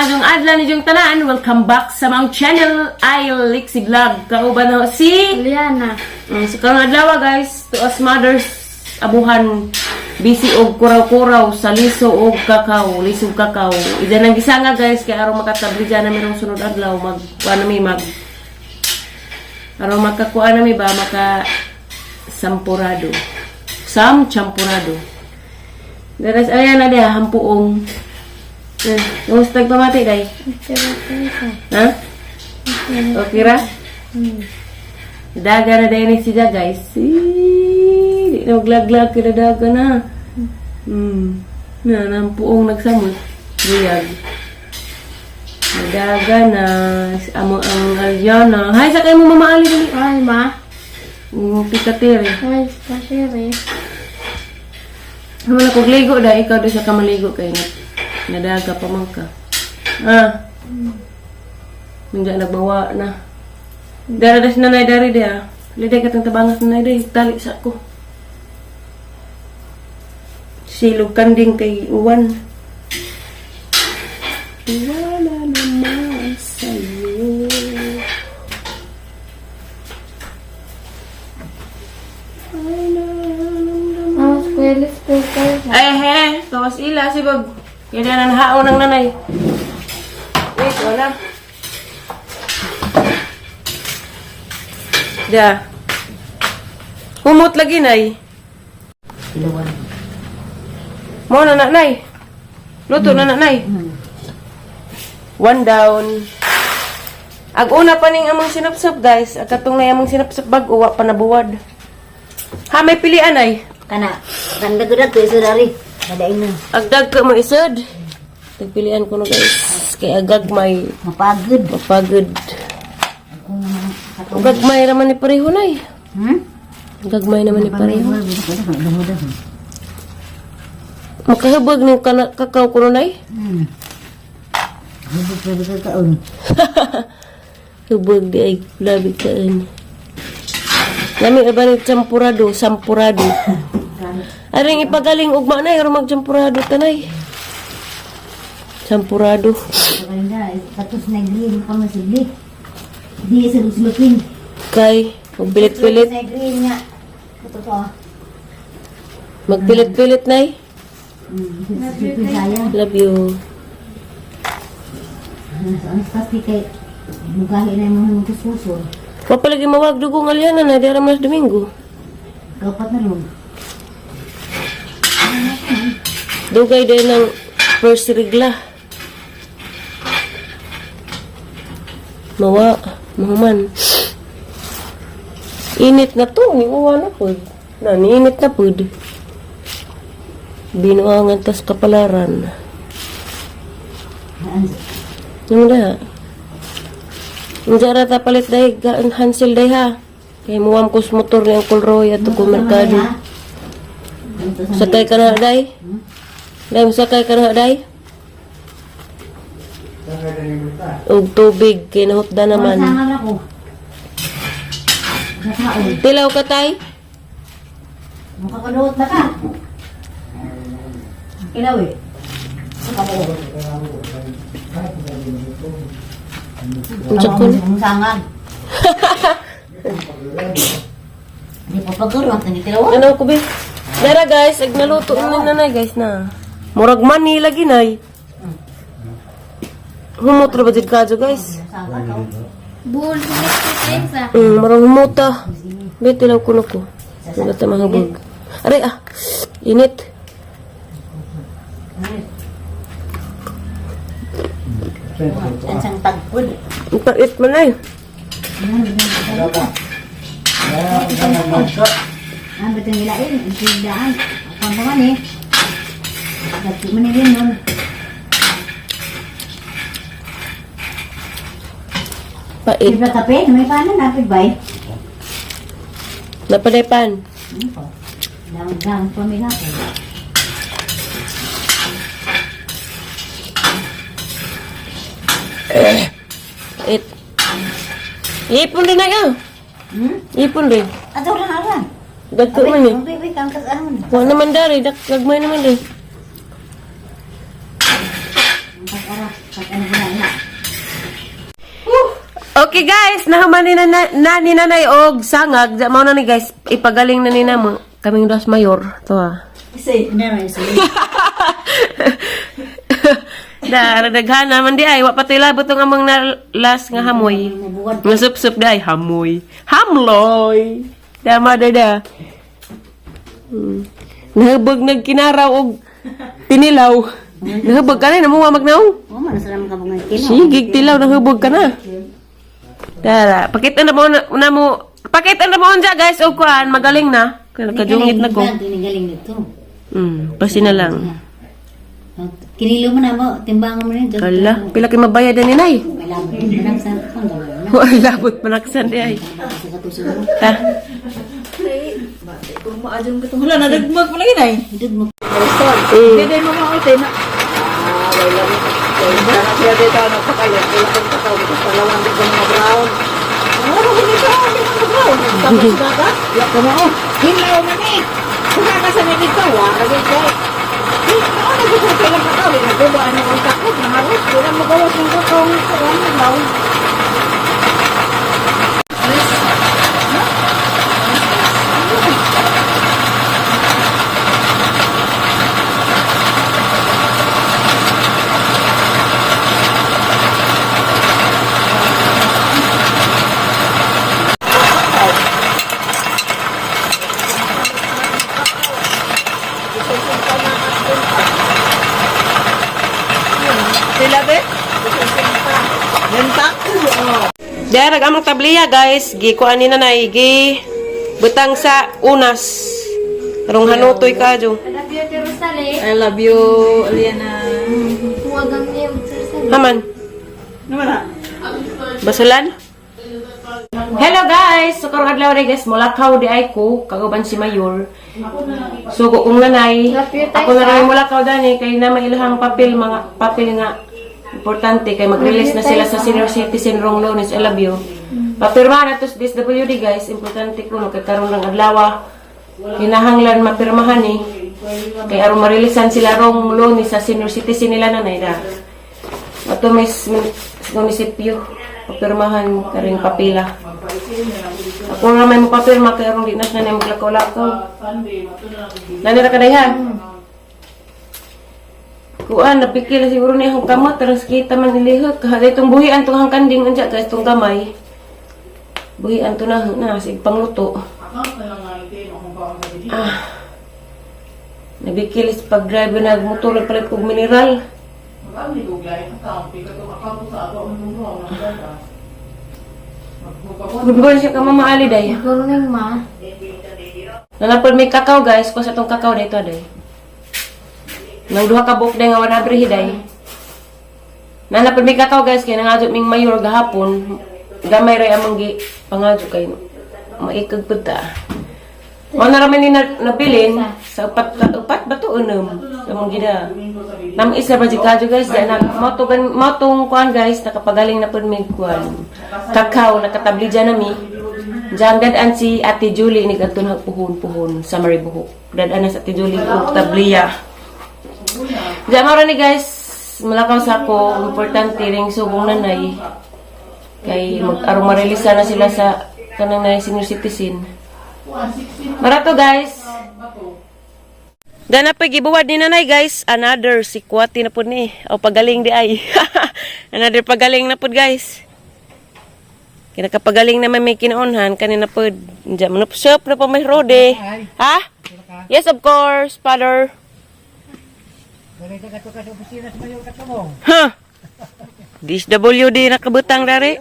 Magang adlan ni Jong tanan, welcome back sa mga channel I Lixi Vlog. Kauban na si Liana. sa karong adlaw guys, to us mothers abuhan busy og kuraw-kuraw sa liso og kakao, lisog kakao. Ida nang gisanga guys kay aron makatabli na mirong sunod adlaw mag mi mag aron makakuha na mi ba maka sampurado. Champurado. Daras ayan na dia hampuong. Kamusta pamati day? Ha? Okay ra? Daga na day ni siya guys. Di na maglaglag kila daga na. Na nampuong nagsamot. Buyag. Daga na. Amo ang Alyana. Hay, sa kayo mo mamaali dali. Ay, ma. Pikatiri. Ay, pasiri. Hamala kog ligo da. Ikaw doon sa kamaligo kayo na. Nadaga pa man ka. Hindi nagbawa na. Daradas na nay dari dia. Liday ka tang tabangas na nay day. Tali sa ako. Silog kanding kay uwan. Wala naman sa'yo. Squelis ko kayo. Ay, kawas ila si Bag. Kaya na nahaon ng nanay. Wait, wala. Da. Humot lagi, nay. Ilawan. Mo na nanay. Luto na nanay. One down. Ag una pa ning among sinapsap guys. Ag katong na among sinapsap bag uwa pa nabuwad. Ha, may pilian ay. Kana, ganda gud to iso dari. Nadain na. Agdag ka mo isod. Tagpilian ko na guys. Kay agag may Mapagod. mapagod. Gagmay naman ni pareho nay. Gagmay naman ni pareho. Makahubog ng kakao ko nay. Pwede ka kaon. Hubog di ay labi kaan. Lami ba ni champurado, sampurado. Aring ipagaling ugma na aron magchampurado tanay. Champurado. Kaya katus na green pa masigli. Di sa luslupin. Kay magpilit-pilit. Na green nga. Ito to. Magpilit-pilit nay. Luslupin saya. Love you. Ang pasti kay mugahi na yung mga suso. Papalagi mawag dugong alyana na di aramas Domingo. Kapat na rin. Dugay din ng first regla. Mawa, mahuman. Init na to, ni uwa na po. Init na po. Binuangan tas kapalaran. Yung da. Yung jara ta palit dahi, Hansel dahi ha. Kaya muwam kus motor ni Uncle Roy at ko merkado. Sakay ka na dahi? Dahi, sakay ka na dahi? Og tubig, kinahutda naman. Sangan ako. Nakaon. Tilaw ka tay? Makakaluot na ka. Ilaw eh. Unsa ko? Ang sangan. Di pa pagkaroon ka ni tilaw. Ano ko be? Dara guys, ag naluto na nanay guys na. Murag mani lagi nay. Humot ra ba jud kadyo guys? Bull, sinis ko kayo sa. Marang humuta. Be tilaw ko nako. Wala ta mahubog. Aray init. Ang sang tagpod. Pait man ay. Ang betong ilain, ang sindaan. Ang naman eh. Dati mo nilin nun. Pait. Ibra kape, may paano napit ba eh? Napadepan. Dang pamila ko. Pait. Ipon rin na ka. Ipon rin. Ato lang alam. Dagko man eh. Wait, kangkas ahon. Wala naman dari. Dagmay naman eh. Pag-ara, pag-ano Okay guys, nahuman ni ni nanay og sangag. Mao na ni guys, ipagaling na ni namo kaming dos mayor. To ah. Say, never say. Daghan naman di ay wa patoy labot ang among na last nga hamoy. Nga sup-sup di ay hamoy. Hamloy. Dama dada. Nahubog nagkinaraw og tinilaw. Nahubog ka na mo magnaong. Oh, man salam ka mga kilo. Sige, tilaw nahubog ka na. Dara, pakita na mo na mo. Pakita na mo unja guys og kuan magaling na. Kajungit na ko. Galing nito. Pasi na lang. Kinilo mo na mo, timbangan mo rin. Kala, pila kay mabayad ni nay. May labot din manaksan. Wala labot manaksan di ay. Sa katusin mo. Ha? Kung maadong ka wala na dagmag mo lagi na eh. Hidod mo. Hindi mo mautin na. Wala na. Wala na siya dito nagpakalit. Wala kong kakao dito sa lawan dito mga brown. Ano ko dito mga brown? Tapos dagat? Wala ka mo. Hilaw man eh. Kung ka sa nito, wala dito. Ano ko kung kailan kakao? Nagbuba ano ang takot. Naharap. Wala magawas ng kakao. Wala brown. Sila be? Rentak? Dara among tabliya guys, gi kuan ni nanay gi butang sa unas. Karong hanutoy ka jo. I love you, Jerusalem. I love you, Aliana. Huwag ang niyo, Jerusalem. Haman, Naman na? basulan. Hello guys, so karong adlaw rin guys, mulakaw di ay ko kagaban si Mayor. So kung nanay, ako na rin mulakaw dani kay na mailahang papel mga papel nga importante kay mag-release na sila sa senior citizen wrong loans. I love you. Papirma na to sa DSWD guys, importante ko no kay karon ng adlaw kinahanglan mapirmahan ni kay aron marilisan sila wrong loan sa senior citizen nila nanay da. Ato mis munisipyo papirmahan karing papila. Ako na may mapapirma kay aron di na na maglakaw-lakaw. Nanira ka dayhan. Kuan napikil siguro ni akong kamot terus kita man nilihot kada itong buhian tong hangkanding anja guys tong gamay. Buhian to na sig pangluto. Nabikil sa pag-drive na motor palit kog mineral. Gudgon siya ka mamaali day. Gulong ma. Nanapod may kakao guys, ko sa tong kakao dito day. Nang duha ka buok day nga wala abri hiday. Nanapod may kakao guys kay nangadyo ming mayor gahapon. Gamay ray among gi pangadyo kay maikag pud ta. Mo na ramen ni nabilin sa upat ba to unom among gida. Nam isa ba kadyo guys di na motong kuan guys nakapagaling na pud mig kuan. Kakao nakatabli dyan nami. Diyan dadaan si Ate Julie ni kadtong puhon-puhon sa Maribuhok. Dadaan na sa Ate Julie og tabliya. Diyan mara ni guys, malakaw sa ako, importante ring subong nanay. Kay mag-arong marelisa na sila sa kanang na senior citizen. Mara to guys. Dana pa gibuwad ni nanay guys, another si Kuwati na pud ni. O pagaling di ay. Another pagaling na pud guys. Kaya kapagaling naman may kinaunhan, kanina po, dyan manupsop na po may rode. Ha? Yes, of course, father. Ha? DSWD nakabutang dari.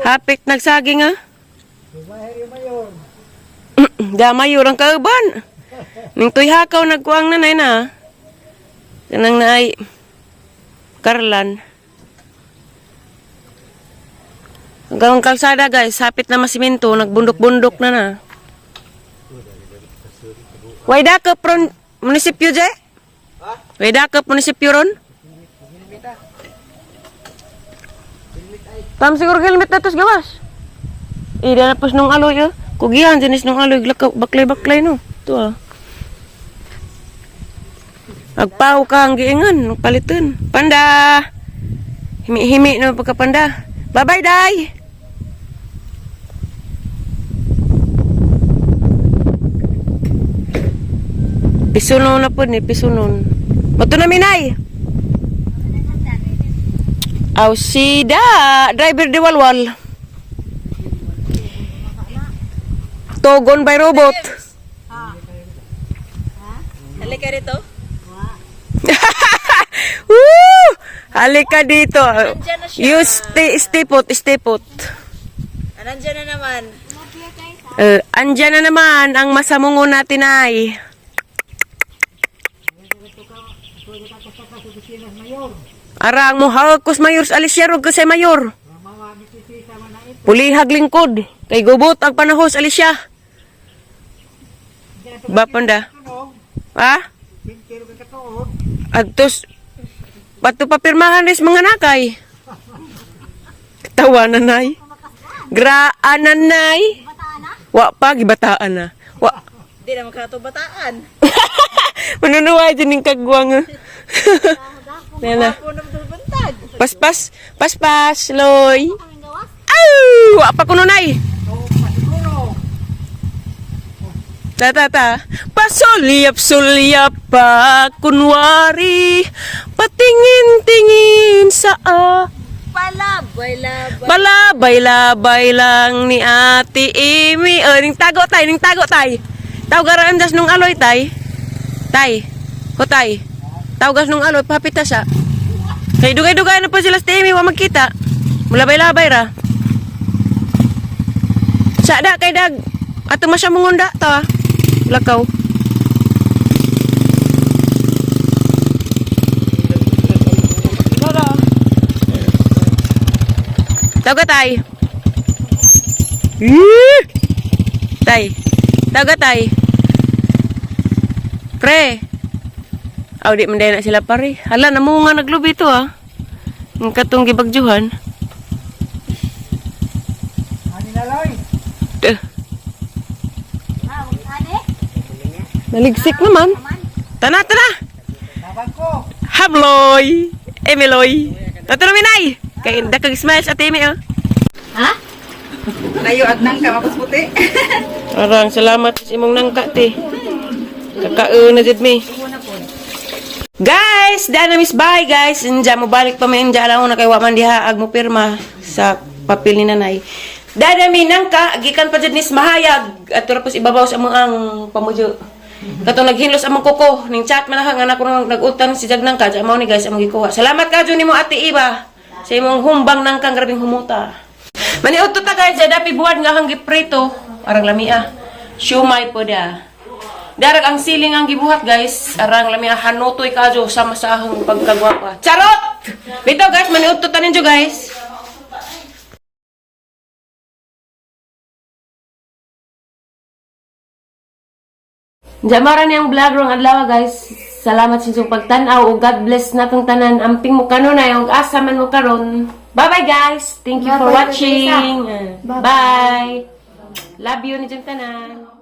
Hapit nagsaging ha? Mayor ang kauban. Ning tuy hakaw nagkuang nanay na. Kanang naay Karlan. Hanggang kalsada guys, hapit na masiminto, nagbundok-bundok na. Wayda ka pron munisipyo je? Wayda ka munisipyo ron? Tam siguro helmet na tos gawas. Ida na pas nung aloy ah. Kugihan jenis nung aloy baklay-baklay no. Ito ah. Agpaw ka ang giingan, paliton. Panda. Himi-himi na pagkapanda. Bye-bye, Day. Pisunon na po ni, pisunon. Mato na minay. Aw, sida. Driver di walwal. Togon by robot. Halika rito. Woo! Halika dito. Nandyan na siya. You stay put, stay put. Nandiyan na naman. Andyan na naman ang masamungo natin ay. Arang mo hagkos mayor sa Alicia rog kasi mayor. Pulihag lingkod. Kay gubot ang panahos Alicia. Bapanda. Ha? Agtos pato papirmahan res mga nakay. Tawanan nay. Graanan nay. Wa pa gibataan na. Wa Di na magkatubataan. manunuway din ning kagwang. Nana. Ako naman bantag. Paspas, loy. Ay, wa pa kuno nay. Ta. Pasulyap-sulyap pa kunwari. Patingin-tingin sa balabay-labay lang ni Ate Amy. Ning tago tay. Tawgaran das nung aloy tay. Tay. Hotay. Tawgas nung aloy papita sa. Kay dugay-dugay na pa sila sa Amy wa magkita. Mulabay-labay ra. Sada kay dag. Ato masya mungunda ta. Lakaw. Tawga tay. Tay. Tawga tay. Pre. Aw di man na sila pare. Hala namo nga naglubi to ah. Ang katong gibagjuhan. Ani na loy. Naligsik naman. Tana. Tabag ko. Hamloy. Emiloy. Tato na minay. Kay dakag smash at Emi ah. Ha? Layo agnang ka mapus puti. Arang salamat sa imong nangka te. Kakaon na jud mi. Guys, dana miss bye guys. Inja mo balik pa mi inja lang na kay wa man diha ag mo pirma sa papel ni nanay. Dana mi nangka gikan pa jud nis mahayag at tapos ibabaw sa among ang pamujo. Katong naghinlos among kuko ning chat man nga nako nag-utan si Jagnang ka amo ni guys among gikuha. Salamat ka jud nimo Ate Iba sa imong humbang nang kang grabing humuta. Maniudto ta guys, dapi buwan nga hang giprito, arang lamia. Siumay po da. Darag ang siling ang gibuhat guys, arang lamia hanutoy kajo sama sa ahong pagkagwapa. Charot! Bitaw guys, maniudto ta ninyo guys. Jamara niyang vlog rong adlaw guys. Salamat sa inyong pagtanaw o God bless natong tanan. Amping mo kanunay o asa man mo karon. Bye bye guys. Thank you for watching. Bye. Love you ni tanan.